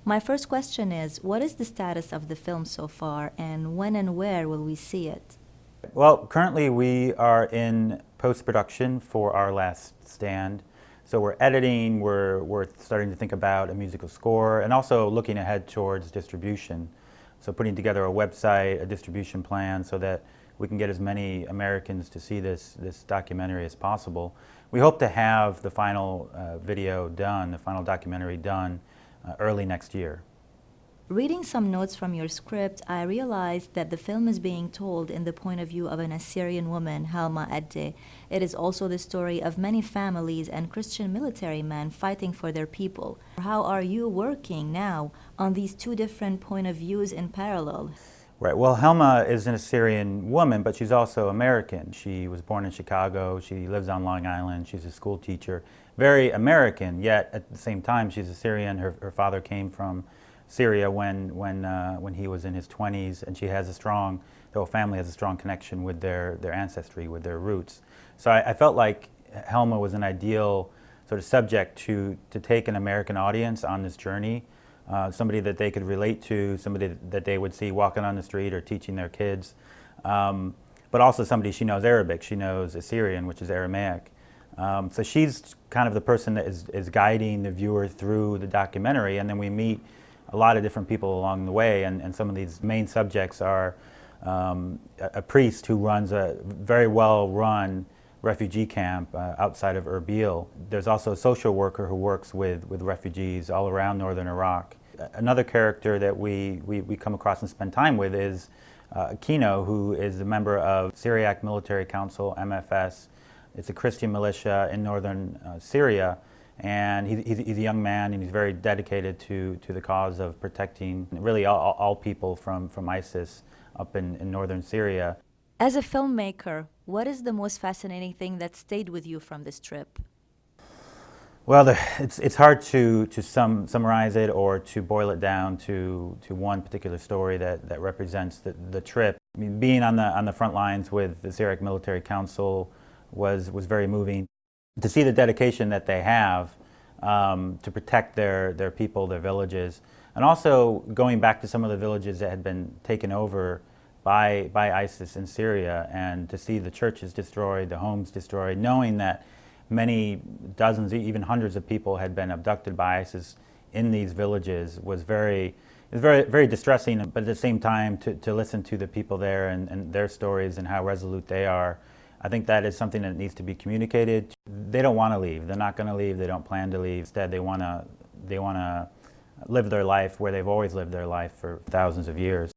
My first question is, what is the status of the film so far, and when and where will we see it? Well, currently we are in post-production for our last stand. So we're editing, we're starting to think about a musical score, and also looking ahead towards distribution. So putting together a website, a distribution plan, so that we can get as many Americans to see this documentary as possible. We hope to have the final video done, the final documentary done, early next year. Reading some notes from your script, I realized that the film is being told in the point of view of an Assyrian woman, Helma Adde. It is also the story of many families and Christian military men fighting for their people. How are you working now on these two different point of views in parallel? Right. Well, Helma is an Assyrian woman, but she's also American. She was born in Chicago. She lives on Long Island. She's a school teacher. Very American, yet at the same time she's Assyrian. Her father came from Syria when he was in his 20s, and she has the whole family has a strong connection with their ancestry, with their roots. So I felt like Helma was an ideal sort of subject to take an American audience on this journey. Somebody that they could relate to, somebody that they would see walking on the street or teaching their kids, but also somebody, she knows Arabic, she knows Assyrian, which is Aramaic. So she's kind of the person that is guiding the viewer through the documentary, and then we meet a lot of different people along the way, and some of these main subjects are a priest who runs a very well-run refugee camp outside of Erbil. There's also a social worker who works with refugees all around northern Iraq. Another character that we come across and spend time with is Kino, who is a member of Syriac Military Council, MFS. It's a Christian militia in northern Syria, and he's a young man, and he's very dedicated to the cause of protecting really all people from ISIS up in northern Syria. As a filmmaker, what is the most fascinating thing that stayed with you from this trip? Well, it's hard to summarize it or to boil it down to one particular story that represents the trip. I mean, being on the front lines with the Syriac Military Council was very moving. To see the dedication that they have to protect their people, their villages, and also going back to some of the villages that had been taken over by ISIS in Syria, and to see the churches destroyed, the homes destroyed, knowing that many dozens, even hundreds of people had been abducted by ISIS in these villages was very distressing, but at the same time to listen to the people there and their stories and how resolute they are. I think that is something that needs to be communicated. They don't want to leave. They're not going to leave. They don't plan to leave. Instead, they want to live their life where they've always lived their life for thousands of years.